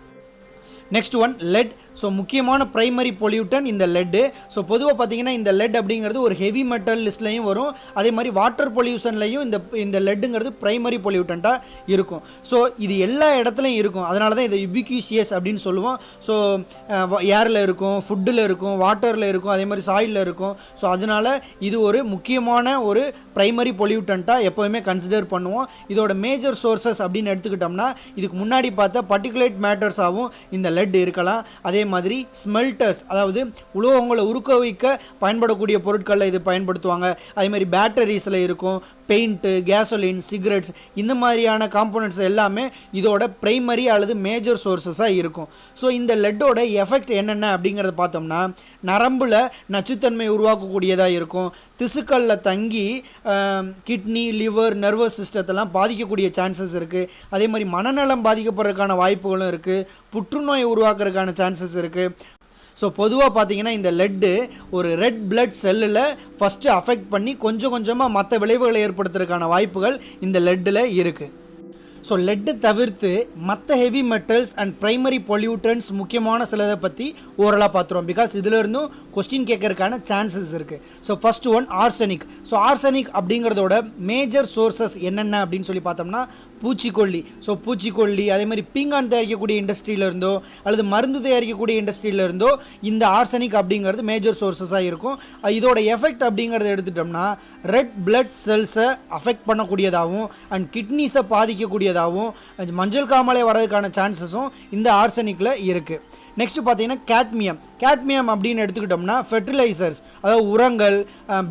Speaker 1: Next one let. ஸோ முக்கியமான ப்ரைமரி பொல்யூட்டன் இந்த லெட்டு. ஸோ பொதுவாக பார்த்தீங்கன்னா இந்த லெட் அப்படிங்கிறது ஒரு ஹெவி மெட்டல் லிஸ்ட்லையும் வரும். அதே மாதிரி வாட்டர் பொல்யூஷன்லையும் இந்த லெட்டுங்கிறது ப்ரைமரி பொல்யூட்டண்ட்டாக இருக்கும். ஸோ இது எல்லா இடத்துலையும் இருக்கும். அதனால தான் இதை யுபிக்யூசியஸ் அப்படின்னு சொல்லுவோம். ஸோ ஏரில் இருக்கும், ஃபுட்டில் இருக்கும், வாட்டரில் இருக்கும், அதே மாதிரி சாயிலில் இருக்கும். ஸோ அதனால் இது ஒரு முக்கியமான ஒரு ப்ரைமரி பொல்யூட்டண்ட்டாக எப்போவுமே கன்சிடர் பண்ணுவோம். இதோட மேஜர் சோர்சஸ் அப்படின்னு எடுத்துக்கிட்டோம்னா இதுக்கு முன்னாடி பார்த்த பர்டிகுலேட் மேட்டர்ஸாகவும் இந்த லெட் இருக்கலாம். அதே மாதிரி ஸ்மெல்டர்ஸ், அதாவது உலோகங்களை உருக்க வைக்க பயன்படக்கூடிய பொருட்களில் இது பயன்படுத்துவாங்க. அதே மாதிரி பேட்டரிஸில் இருக்கும், பெயிண்ட்டு, கேசோலின், சிகரெட்ஸ், இந்த மாதிரியான காம்போனன்ட்ஸ் எல்லாமே இதோட பிரைமரி அல்லது மேஜர் சோர்ஸஸாக இருக்கும். ஸோ இந்த லெட்டோட எஃபெக்ட் என்னென்ன அப்படிங்கிறத பார்த்தோம்னா நரம்பில் நச்சுத்தன்மை உருவாக்கக்கூடியதாக இருக்கும். திசுக்களில் தங்கி கிட்னி, லிவர், நர்வஸ் சிஸ்டத்தெல்லாம் பாதிக்கக்கூடிய சான்சஸ் இருக்குது. அதே மாதிரி மனநலம் பாதிக்கப்படுறதுக்கான வாய்ப்புகளும் இருக்குது. புற்றுநோய் உருவாக்குறதுக்கான சான்சஸ் இருக்குது. ஸோ பொதுவாக பார்த்தீங்கன்னா இந்த லெட்டு ஒரு ரெட் பிளட் செல்லில் ஃபஸ்ட்டு அஃபெக்ட் பண்ணி கொஞ்சம் கொஞ்சமாக மற்ற விளைவுகளை ஏற்படுத்துறதுக்கான வாய்ப்புகள் இந்த லெட்டில் இருக்குது. ஸோ லெட்டு தவிர்த்து மற்ற heavy metals and primary pollutants முக்கியமான சிலதை பற்றி ஓரலாக பார்த்துருவோம். பிகாஸ் இதில் இருந்தும் கொஸ்டின் கேட்கறதுக்கான சான்சஸ் இருக்குது. So first one arsenic. So arsenic அப்படிங்கிறதோட மேஜர் சோர்சஸ் என்னென்ன அப்படின்னு சொல்லி பார்த்தோம்னா பூச்சிக்கொல்லி. ஸோ பூச்சிக்கொல்லி, அதே மாதிரி பீங்கான் தயாரிக்கக்கூடிய இண்டஸ்ட்ரியிலேருந்தோ அல்லது மருந்து தயாரிக்கக்கூடிய இண்டஸ்ட்ரியிலேருந்தோ இந்த ஆர்சனிக் அப்படிங்கிறது மேஜர் சோர்சஸாக இருக்கும். இதோட எஃபெக்ட் அப்படிங்கிறத எடுத்துட்டோம்னா ரெட் பிளட் செல்ஸை அஃபெக்ட் பண்ணக்கூடியதாகவும் அண்ட் கிட்னிஸை பாதிக்கக்கூடியதாகவும் மஞ்சள் காமாலை வர்றதுக்கான சான்சஸும் இந்த ஆர்சனிக்கில் இருக்குது. நெக்ஸ்ட் பார்த்தீங்கன்னா கேட்மியம். கேட்மியம் அப்படின்னு எடுத்துக்கிட்டோம்னா ஃபெர்டிலைசர்ஸ், அதாவது உரங்கள்,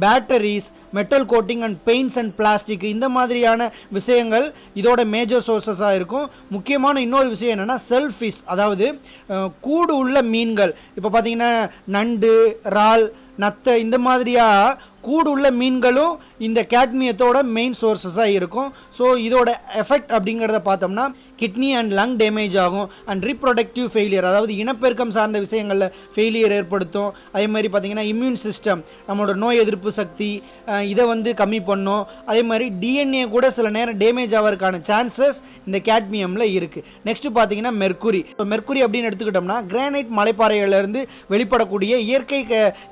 Speaker 1: batteries, metal coating and paints and plastic, இந்த மாதிரியான விஷயங்கள் இதோட மேஜர் சோர்சஸாக இருக்கும். முக்கியமான இன்னொரு விஷயம் என்னென்னா செல்ஃபிஷ், அதாவது கூடு உள்ள மீன்கள். இப்போ பார்த்தீங்கன்னா நண்டு, இறால், நத்தை, இந்த மாதிரியாக கூடு உள்ள மீன்களும் இந்த கேட்மியத்தோட மெயின் சோர்ஸஸாக இருக்கும். ஸோ இதோட எஃபெக்ட் அப்படிங்கிறத பார்த்தோம்னா கிட்னி அண்ட் லங் டேமேஜ் ஆகும் அண்ட் ரீப்ரொடக்டிவ் ஃபெயிலியர், அதாவது இனப்பெருக்கம் சார்ந்த விஷயங்களில் ஃபெயிலியர் ஏற்படுத்தும். அதே மாதிரி பார்த்திங்கன்னா இம்யூன் சிஸ்டம், நம்மளோட நோய் எதிர்ப்பு சக்தி, இதை கம்மி பண்ணும். அதே மாதிரி டிஎன்ஏ கூட சில நேரம் டேமேஜ் ஆகிறதுக்கான சான்சஸ் இந்த கேட்மியமில் இருக்குது. நெக்ஸ்ட் பார்த்தீங்கன்னா மெர்க்குரி. மெர்க்குரி அப்படின்னு எடுத்துக்கிட்டோம்னா கிரானைட் மலைப்பாறைகளிலிருந்து வெளிப்படக்கூடிய இயற்கை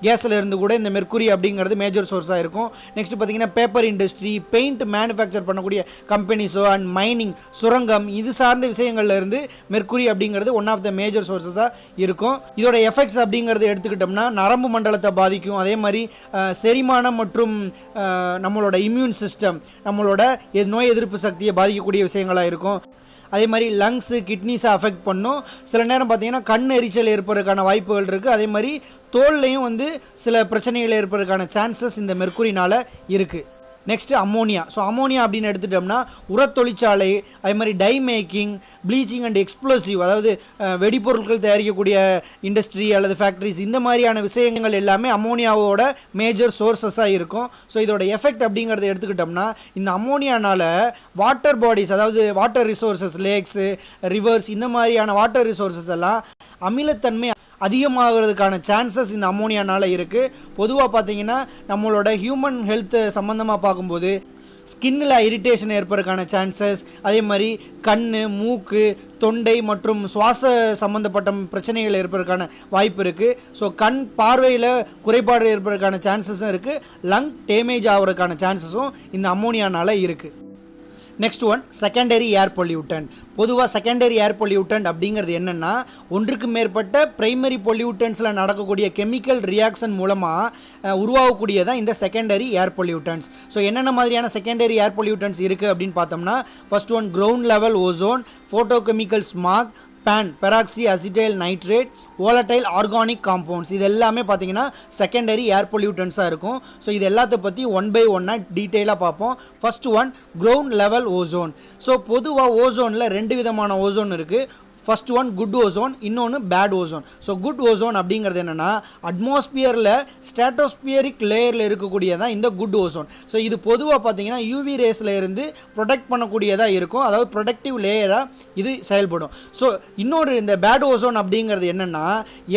Speaker 1: கேஸில் இருந்து கூட இந்த மெர்க்குரி அப்படிங்கிறது மேஜர் சோர்ஸாக இருக்கும். நெக்ஸ்ட் பார்த்தீங்கன்னா பேப்பர் இண்டஸ்ட்ரி, பெயிண்ட் மேனுஃபேக்சர் பண்ணக்கூடிய கம்பெனிஸோ அண்ட் மைனிங், சுரங்கம், இது சார்ந்த விஷயங்கள்ல இருந்து மெர்க்குரி அப்படிங்கிறது ஒன் ஆஃப் த மேஜர் சோர்ஸஸாக இருக்கும். இதோட எஃபெக்ட்ஸ் அப்படிங்கிறது எடுத்துக்கிட்டோம்னா நரம்பு மண்டலத்தை பாதிக்கும். அதே மாதிரி செரிமானம் மற்றும் நம்மளோட இம்யூன் சிஸ்டம், நம்மளோட நோய் எதிர்ப்பு சக்தியை பாதிக்கக்கூடிய விஷயங்களாக இருக்கும். அதே மாதிரி லங்ஸு, கிட்னிஸை அஃபெக்ட் பண்ணும். சில நேரம் பார்த்தீங்கன்னா கண் எரிச்சல் ஏற்படுறதுக்கான வாய்ப்புகள் இருக்குது. அதே மாதிரி தோல்லையும் சில பிரச்சனைகள் ஏற்படுறதுக்கான சான்சஸ் இந்த மெர்க்குரினால் இருக்குது. Next ammonia. ஸோ அம்மோனியா அப்படின்னு எடுத்துட்டோம்னா உரத்தொழிற்சாலை, அதே மாதிரி dye making, bleaching and explosive, அதாவது வெடிப்பொருட்கள் தயாரிக்கக்கூடிய இண்டஸ்ட்ரி அல்லது ஃபேக்ட்ரிஸ், இந்த மாதிரியான விஷயங்கள் எல்லாமே அம்மோனியாவோட மேஜர் சோர்ஸஸாக இருக்கும். ஸோ இதோட எஃபெக்ட் அப்படிங்கிறத எடுத்துக்கிட்டோம்னா இந்த அம்மோனியானால் வாட்டர் பாடிஸ், அதாவது வாட்டர் ரிசோர்ஸஸ், லேக்ஸு, ரிவர்ஸ், இந்த மாதிரியான வாட்டர் ரிசோர்ஸஸ் எல்லாம் அமிலத்தன்மை அதிகமாகிறதுக்கான சான்சஸ் இந்த அம்மோனியானால் இருக்குது. பொதுவாக பார்த்தீங்கன்னா நம்மளோட ஹியூமன் ஹெல்த் சம்மந்தமாக பார்க்கும்போது ஸ்கின்னில் இரிட்டேஷன் ஏற்படுறதுக்கான சான்சஸ், அதே மாதிரி கண், மூக்கு, தொண்டை மற்றும் சுவாச சம்மந்தப்பட்ட பிரச்சனைகள் ஏற்படுறதுக்கான வாய்ப்பு இருக்குது. ஸோ கண் பார்வையில் குறைபாடு ஏற்படுறதுக்கான சான்சஸும் இருக்குது. லங் டேமேஜ் ஆகிறதுக்கான சான்சஸும் இந்த அம்மோனியானால் இருக்குது. நெக்ஸ்ட் ஒன் செகண்டரி ஏர் பொல்யூட்டன். பொதுவாக செகண்டரி ஏர் பொல்யூட்டன் அப்படிங்கிறது என்னென்னா ஒன்றுக்கு மேற்பட்ட பிரைமரி பொல்யூட்டன்ஸில் நடக்கக்கூடிய கெமிக்கல் ரியாக்ஷன் மூலமாக உருவாகக்கூடியதான் இந்த செகண்டரி ஏர் பொல்யூட்டன்ஸ். ஸோ என்னென்ன மாதிரியான செகண்டரி ஏர் பொல்யூட்டன்ஸ் இருக்குது அப்படின்னு பார்த்தோம்னா first one ground level ozone, photochemical smog, PAN, peroxy acetyl nitrate, volatile organic compounds, இது எல்லாமே பார்த்தீங்கன்னா செகண்டரி ஏர் பொல்யூட்டன்ஸாக இருக்கும். ஸோ இது எல்லாத்த பற்றி ஒன் பை ஒன்னாக டீட்டெயிலாக பார்ப்போம். First one ground level ozone. So பொதுவாக ஓசோனில் 2 விதமான ஓசோன் இருக்குது. ஃபர்ஸ்ட் ஒன் குட் ஓசோன், இன்னொன்று bad ozone. So good ozone அப்படிங்கிறது என்னென்னா அட்மாஸ்பியரில் ஸ்ட்ராட்டோஸ்பியரிக் லேயரில் இருக்கக்கூடியதான் இந்த குட் ஓசோன். ஸோ இது பொதுவாக பார்த்தீங்கன்னா யூவி ரேஸில் இருந்து ப்ரொடெக்ட் பண்ணக்கூடியதாக இருக்கும், அதாவது ப்ரொடெக்டிவ் லேயராக இது செயல்படும். ஸோ இன்னொரு இந்த பேட் ஓசோன் அப்படிங்கிறது என்னென்னா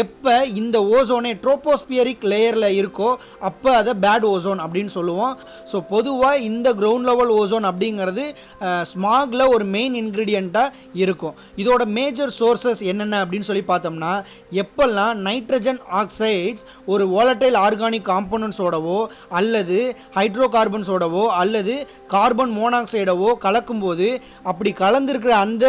Speaker 1: எப்போ இந்த ஓசோனே ட்ரோபோஸ்பியரிக் லேயரில் இருக்கோ அப்போ அதை பேட் ஓசோன் அப்படின்னு சொல்லுவோம். ஸோ பொதுவாக இந்த கிரவுண்ட் லெவல் ஓசோன் அப்படிங்கிறது ஸ்மாகில் ஒரு மெயின் இன்க்ரீடியண்ட்டாக இருக்கும். இதோட மேஜர் மேஜர் சோர்சஸ் என்னென்ன அப்படின்னு சொல்லி பார்த்தோம்னா, எப்பெல்லாம் நைட்ரஜன் ஆக்சைட்ஸ் ஒரு volatile ஆர்கானிக் காம்போனன்ட்ஸோடவோ அல்லது ஹைட்ரோ கார்பன்ஸோடவோ அல்லது கார்பன் மோனாக்சைடவோ கலக்கும்போது அப்படி கலந்துருக்கிற அந்த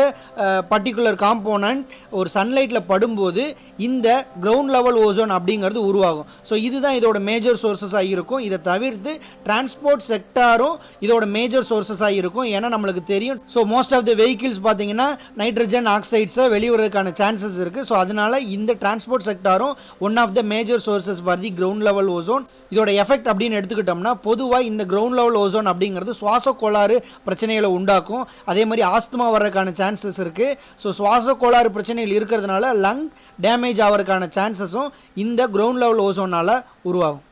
Speaker 1: பர்டிகுலர் காம்போனன்ட் ஒரு சன்லைட்டில் படும்போது இந்த கிரவுண்ட் லெவல் ஓசோன் அப்படிங்கிறது உருவாகும். ஸோ இதுதான் இதோட மேஜர் சோர்சஸாக இருக்கும். இதை தவிர்த்து டிரான்ஸ்போர்ட் செக்டாரும் இதோட மேஜர் சோர்சஸாக இருக்கும். ஏன்னா நம்மளுக்கு தெரியும், so most of the vehicles பார்த்தீங்கன்னா நைட்ரஜன் ஆக்சைட்ஸை வெளிவரதுக்கான சான்சஸ் இருக்குது. ஸோ அதனால இந்த டிரான்ஸ்போர்ட் செக்டாரும் one of the major sources for the ground level ozone. இதோட எஃபெக்ட் அப்படின்னு எடுத்துக்கிட்டோம்னா, பொதுவாக இந்த கிரவுண்ட் லெவல் ஓசோன் அப்படிங்கிறது சுவாச கோளாறு பிரச்சனைகளை உண்டாக்கும். அதே மாதிரி ஆஸ்துமா வர்றதுக்கான சான்சஸ் இருக்குது. ஸோ சுவாச கோளாறு பிரச்சனைகள் இருக்கிறதுனால லங் டேமேஜ் ஆகிறதுக்கான சான்சஸும் இந்த கிரவுண்ட் லெவல் ஓசோனால் உருவாகும்.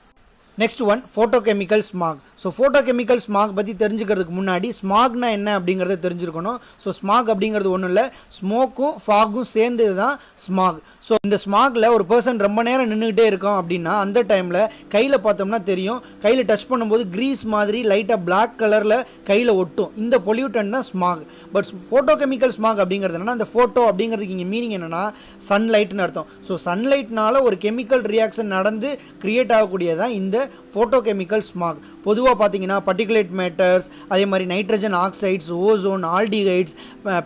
Speaker 1: Next one photochemical smack. So photochemical smack பற்றி தெரிஞ்சுக்கிறதுக்கு முன்னாடி ஸ்மாக்னா என்ன அப்படிங்கிறத தெரிஞ்சிருக்கணும். ஸோ ஸ்மாக் அப்படிங்கிறது ஒன்றும் இல்லை, ஸ்மோக்கும் ஃபாகும் சேர்ந்தது தான் ஸ்மாக். ஸோ இந்த ஸ்மாகில் ஒரு பர்சன் ரொம்ப நேரம் நின்றுக்கிட்டே இருக்கோம் அப்படின்னா அந்த டைமில் கையில் பார்த்தோம்னா தெரியும், கையில் டச் பண்ணும்போது க்ரீஸ் மாதிரி லைட்டாக பிளாக் கலரில் கையில் ஒட்டும். இந்த பொல்யூட்டன் தான் ஸ்மாக். பட் ஃபோட்டோகெமிக்கல் ஸ்மாக் அப்படிங்கிறது என்னன்னா, அந்த ஃபோட்டோ அப்படிங்கிறதுக்கு இங்கே மீனிங் என்னென்னா சன்லைட்னு அர்த்தம். ஸோ சன்லைட்னால ஒரு கெமிக்கல் ரியாக்ஷன் நடந்து கிரியேட் ஆகக்கூடியதான் இந்த ஃபோட்டோகெமிக்கல் ஸ்மாக். பொதுவாக பார்த்தீங்கன்னா பர்டிகுலேட் மேட்டர்ஸ், அதே மாதிரி nitrogen oxides, ozone, aldehydes,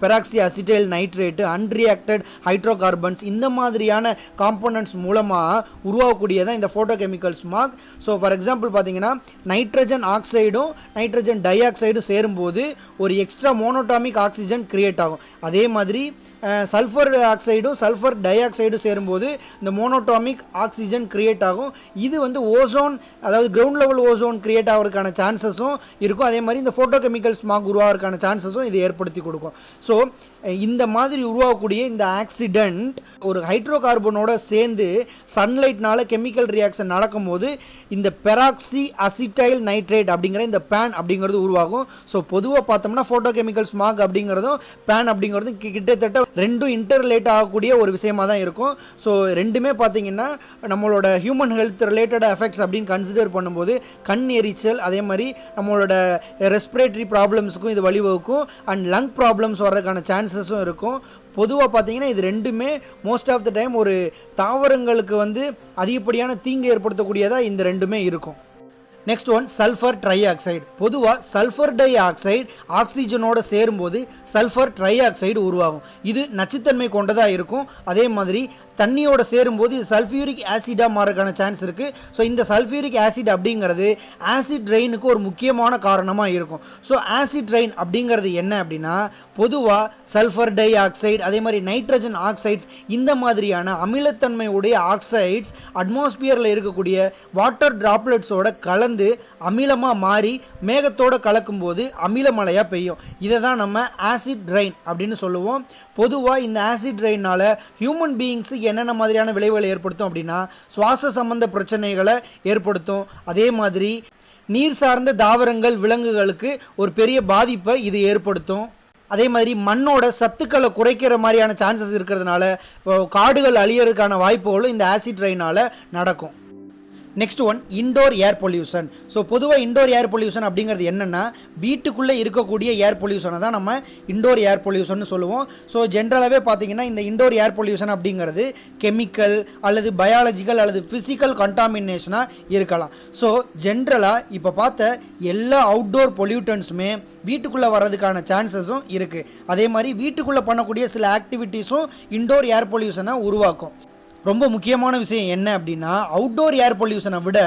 Speaker 1: peroxy acetyl nitrate, unreacted hydro carbons, இந்த மாதிரியான காம்போனன்ட்ஸ் மூலமாக உருவாகக்கூடியதான் இந்த photochemical smack. So for example பார்த்தீங்கன்னா நைட்ரஜன் ஆக்சைடும் நைட்ரஜன் டை ஆக்சைடும் சேரும்போது ஒரு எக்ஸ்ட்ரா மோனோட்டாமிக் ஆக்சிஜன் கிரியேட் ஆகும். அதே மாதிரி சல்ஃபர் ஆக்சைடும் சல்ஃபர் டை ஆக்சைடும் சேரும்போது இந்த மோனோட்டாமிக் ஆக்சிஜன் கிரியேட் ஆகும். இது வந்து ஓசோன், அதாவது கிரவுண்ட் லெவல் ஓசோன் கிரியேட் ஆகிறதுக்கான சான்சஸும் இருக்கும். அதே மாதிரி இந்த ஃபோட்டோகெமிக்கல் ஸ்மாக் உருவாகிறதுக்கான சான்சஸும் இது ஏற்படுத்தி கொடுக்கும். ஸோ இந்த மாதிரி உருவாகக்கூடிய இந்த ஆக்சிடென்ட் ஒரு ஹைட்ரோ கார்பனோட சேர்ந்து சன்லைட்னால கெமிக்கல் ரியாக்ஷன் நடக்கும்போது இந்த பெராக்சி அசிட்டைல் நைட்ரேட் அப்படிங்கிற இந்த பேன் அப்படிங்கிறது உருவாகும். ஸோ பொதுவாக பார்த்தோம்னா ஃபோட்டோகெமிக்கல் ஸ்மாக் அப்படிங்கிறதும் பேன் அப்படிங்கிறதும் கிட்டத்தட்ட ரெண்டும் இன்டர்ரிலேட் ஆகக்கூடிய ஒரு விஷயமா தான் இருக்கும். ஸோ ரெண்டுமே பார்த்தீங்கன்னா நம்மளோட ஹியூமன் ஹெல்த் ரிலேட்டட் எஃபெக்ட்ஸ் அப்படின்னு கன்சிடர் பண்ணும்போது கண் எரிச்சல், அதே மாதிரி நம்மளோட ரெஸ்பிரேட்டரி ப்ராப்ளம்ஸுக்கும் இது வழிவகுக்கும். அண்ட் லங் ப்ராப்ளம்ஸ் வர்றதுக்கான சான்சஸும் இருக்கும். பொதுவாக பார்த்தீங்கன்னா இது ரெண்டுமே மோஸ்ட் ஆஃப் த டைம் ஒரு தாவரங்களுக்கு வந்து அதிகப்படியான தீங்கு ஏற்படுத்தக்கூடியதாக இந்த ரெண்டுமே இருக்கும். Next one sulphur try oxide. பொதுவாக சல்ஃபர் டை ஆக்சைடு ஆக்சிஜனோட சேரும்போது சல்ஃபர் ட்ரை ஆக்சைடு உருவாகும். இது நச்சுத்தன்மை கொண்டதாக இருக்கும். அதே மாதிரி தண்ணியோட சேரும்போது இது சல்ஃபியூரிக் ஆசிடாக மாறக்கான சான்ஸ் இருக்குது. ஸோ இந்த சல்ஃபியூரிக் ஆசிட் அப்படிங்கிறது ஆசிட் ரெயினுக்கு ஒரு முக்கியமான காரணமாக இருக்கும். ஸோ ஆசிட் ரெயின் அப்படிங்கிறது என்ன அப்படின்னா, பொதுவாக சல்ஃபர் டை ஆக்சைடு, அதே மாதிரி நைட்ரஜன் ஆக்சைட்ஸ், இந்த மாதிரியான அமிலத்தன்மை உடைய ஆக்சைட்ஸ் அட்மாஸ்பியரில் இருக்கக்கூடிய வாட்டர் டிராப்லெட்ஸோட கலந்து அமிலமாக மாறி மேகத்தோடு கலக்கும்போது அமிலமழையாக பெய்யும். இதை தான் நம்ம ஆசிட் ரெயின் அப்படின்னு சொல்லுவோம். பொதுவாக இந்த ஆசிட் ரெயினால் ஹியூமன் பீயிங்ஸுக்கு என்னென்ன மாதிரியான விளைவுகளை ஏற்படுத்தும் அப்படின்னா, சுவாச சம்பந்த பிரச்சனைகளை ஏற்படுத்தும். அதே மாதிரி நீர் சார்ந்த தாவரங்கள், விலங்குகளுக்கு ஒரு பெரிய பாதிப்பை இது ஏற்படுத்தும். அதே மாதிரி மண்ணோட சத்துக்களை குறைக்கிற மாதிரியான சான்சஸ் இருக்கிறதுனால காடுகள் அழியறதுக்கான வாய்ப்புகளும் இந்த ஆசிட் ரெயினால் நடக்கும். Next one indoor air pollution. So பொதுவாக இன்டோர் ஏர் பொல்யூஷன் அப்படிங்கிறது என்னென்னா, வீட்டுக்குள்ளே இருக்கக்கூடிய ஏர் பொல்யூஷனை தான் நம்ம இன்டோர் ஏர் பொல்யூஷன் சொல்லுவோம். ஸோ ஜென்ரலாகவே பார்த்தீங்கன்னா இந்த இன்டோர் ஏர் பொல்யூஷன் அப்படிங்கிறது கெமிக்கல் அல்லது பயாலஜிக்கல் அல்லது ஃபிசிக்கல் கண்டாமினேஷனாக இருக்கலாம். ஸோ ஜென்ரலாக இப்போ பார்த்த எல்லா அவுட்டோர் பொல்யூட்டன்ஸுமே வீட்டுக்குள்ளே வர்றதுக்கான சான்சஸும் இருக்குது. அதே மாதிரி வீட்டுக்குள்ளே பண்ணக்கூடிய சில ஆக்டிவிட்டீஸும் இன்டோர் ஏர் பொல்யூஷனை உருவாக்கும். ரொம்ப முக்கியமான விஷயம் என்ன அப்படின்னா, அவுட்டோர் ஏர் பொல்யூஷனை விட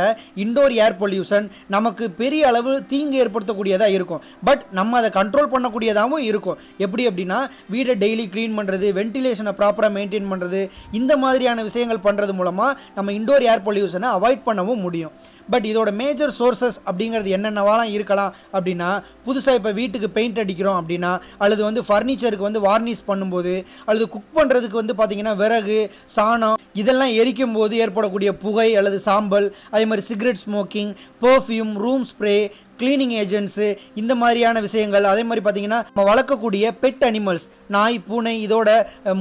Speaker 1: இன்டோர் ஏர் பொல்யூஷன் நமக்கு பெரிய அளவு தீங்கு ஏற்படுத்தக்கூடியதாக இருக்கும். பட் நம்ம அதை கண்ட்ரோல் பண்ணக்கூடியதாகவும் இருக்கும். எப்படி அப்படின்னா, வீடை டெய்லி க்ளீன் பண்ணுறது, வென்டிலேஷனை ப்ராப்பராக மெயின்டைன் பண்ணுறது, இந்த மாதிரியான விஷயங்கள் பண்ணுறது மூலமாக நம்ம இன்டோர் ஏர் பொல்யூஷனை அவாய்ட் பண்ணவும் முடியும். பட் இதோட மேஜர் சோர்சஸ் அப்படிங்கிறது என்னென்னவாலாம் இருக்கலாம் அப்படின்னா, புதுசாக இப்போ வீட்டுக்கு பெயிண்ட் அடிக்கிறோம் அப்படின்னா, அல்லது வந்து ஃபர்னிச்சருக்கு வந்து வார்னிஷ் பண்ணும்போது, அல்லது குக் பண்ணுறதுக்கு வந்து பார்த்திங்கன்னா விறகு, சாணம் இதெல்லாம் எரிக்கும் போது ஏற்படக்கூடிய புகை அல்லது சாம்பல், அதே மாதிரி cigarette smoking, perfume, room spray, cleaning agents, இந்த மாதிரியான விஷயங்கள். அதே மாதிரி பார்த்தீங்கன்னா நம்ம வளர்க்கக்கூடிய பெட் அனிமல்ஸ், நாய், பூனை, இதோட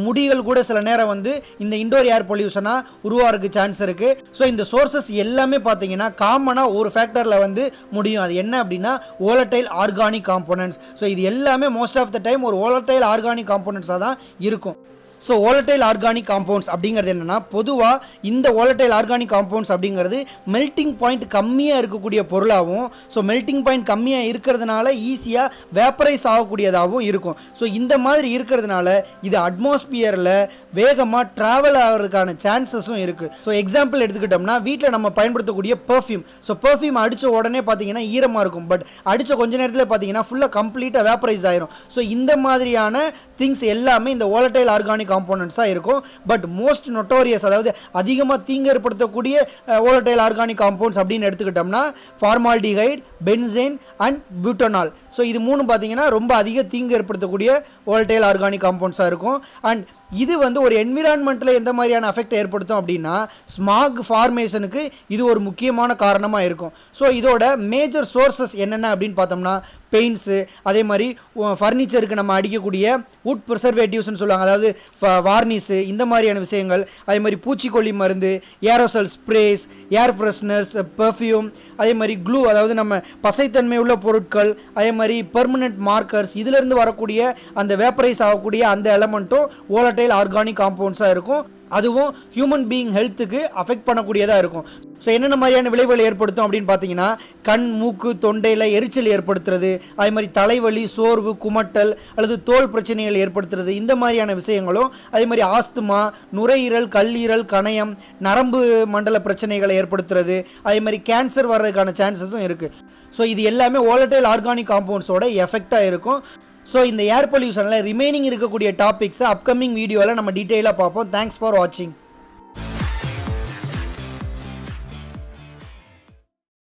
Speaker 1: முடிகள் கூட சில நேரம் வந்து இந்த இன்டோர் ஏர் பொல்யூஷனாக உருவாகிறதுக்கு சான்ஸ் இருக்குது. ஸோ இந்த சோர்சஸ் எல்லாமே பார்த்தீங்கன்னா காமனாக ஒரு ஃபேக்டரில் வந்து முடியும். அது என்ன அப்படின்னா volatile ஆர்கானிக் காம்போனன்ட்ஸ். ஸோ இது எல்லாமே மோஸ்ட் ஆஃப் த டைம் ஒரு volatile ஆர்கானிக் காம்போனன்ட்ஸாக தான் இருக்கும். ஸோ volatile ஆர்கானிக் காம்பவுண்ட்ஸ் அப்படிங்கிறது என்னன்னா, பொதுவாக இந்த volatile ஆர்கானிக் காம்பவுண்ட்ஸ் அப்படிங்கிறது மெல்ட்டிங் பாயிண்ட் கம்மியாக இருக்கக்கூடிய பொருளாகவும், ஸோ மெல்ட்டிங் பாயிண்ட் கம்மியாக இருக்கிறதுனால ஈஸியாக வேப்பரைஸ் ஆகக்கூடியதாகவும் இருக்கும். ஸோ இந்த மாதிரி இருக்கிறதுனால இது அட்மாஸ்பியரில் வேகமாக ட்ராவல் ஆகிறதுக்கான சான்சஸும் இருக்குது. ஸோ எக்ஸாம்பிள் எடுத்துக்கிட்டோம்னா, வீட்டில் நம்ம பயன்படுத்தக்கூடிய பெர்ஃப்யூம். ஸோ பெர்ஃப்யூம் அடித்த உடனே பார்த்தீங்கன்னா ஈரமாக இருக்கும், பட் அடித்த கொஞ்ச நேரத்தில் பார்த்தீங்கன்னா ஃபுல்லாக கம்ப்ளீட்டாக வேப்பரைஸ் ஆயிரும். ஸோ இந்த மாதிரியான திங்ஸ் எல்லாமே இந்த volatile ஆர்கானிக் காம்போனன்ட்ஸாக இருக்கும். பட் மோஸ்ட் நொட்டோரியஸ், அதாவது அதிகமாக தீங்கு ஏற்படுத்தக்கூடிய volatile ஆர்கானிக் காம்பவுண்ட்ஸ் அப்படின்னு எடுத்துக்கிட்டோம்னா ஃபார்மால்டிஹைட், பென்சேன் அண்ட் பியூட்டனால். ஸோ இது மூணு பார்த்தீங்கன்னா ரொம்ப அதிக தீங்கு ஏற்படுத்தக்கூடிய volatile ஆர்கானிக் காம்பவுண்ட்ஸாக இருக்கும். அண்ட் இது வந்து ஒரு என்விரான்மெண்ட்டில் எந்த மாதிரியான அஃபெக்ட் ஏற்படுத்தும் அப்படின்னா, ஸ்மாக் ஃபார்மேஷனுக்கு இது ஒரு முக்கியமான காரணமாக இருக்கும். ஸோ இதோட மேஜர் சோர்சஸ் என்னென்ன அப்படின்னு பார்த்தோம்னா, பெயிண்ட்ஸு, அதே மாதிரி ஃபர்னிச்சருக்கு நம்ம அடிக்கக்கூடிய வுட் ப்ரிசர்வேட்டிவ்ஸ்னு சொல்லுவாங்க, அதாவது வார்னிஸு, இந்த மாதிரியான விஷயங்கள், அதே மாதிரி பூச்சிக்கொல்லி மருந்து, ஏரோசல் ஸ்ப்ரேஸ், ஏர் ஃப்ரெஷ்னர்ஸ், பெர்ஃப்யூம், அதே மாதிரி க்ளூ, அதாவது நம்ம பசைத்தன்மை உள்ள பொருட்கள், அதே மாதிரி பெர்மனன்ட் மார்க்கர்ஸ், இதிலிருந்து வரக்கூடிய அந்த வேப்பரைஸ் ஆகக்கூடிய அந்த எலமெண்ட்டும் volatile ஆர்கானிக் காம்பவுண்ட்ஸாக இருக்கும். அதுவும் ஹியூமன் பீயிங் ஹெல்த்துக்கு அஃபெக்ட் பண்ணக்கூடியதாக இருக்கும். ஸோ என்னென்ன மாதிரியான விளைவுகள் ஏற்படுத்தும் அப்படின்னு பார்த்தீங்கன்னா, கண், மூக்கு, தொண்டையில் எரிச்சல் ஏற்படுத்துறது, அதே மாதிரி தலைவலி, சோர்வு, குமட்டல் அல்லது தோல் பிரச்சனைகள் ஏற்படுத்துறது, இந்த மாதிரியான விஷயங்களும், அதே மாதிரி ஆஸ்துமா, நுரையீரல், கல்லீரல், கணையம், நரம்பு மண்டல பிரச்சனைகளை ஏற்படுத்துறது, அதே மாதிரி கேன்சர் வர்றதுக்கான சான்சஸும் இருக்குது. ஸோ இது எல்லாமே volatile ஆர்கானிக் காம்பவுண்ட்ஸோட எஃபெக்டாக இருக்கும். ஸோ இந்த ஏர் பொல்யூஷனில் ரிமைனிங் இருக்கக்கூடிய டாபிக்ஸை அப்கமிங் வீடியோவில் நம்ம டீட்டெயிலாக பார்ப்போம். தேங்க்ஸ் ஃபார் வாட்சிங்.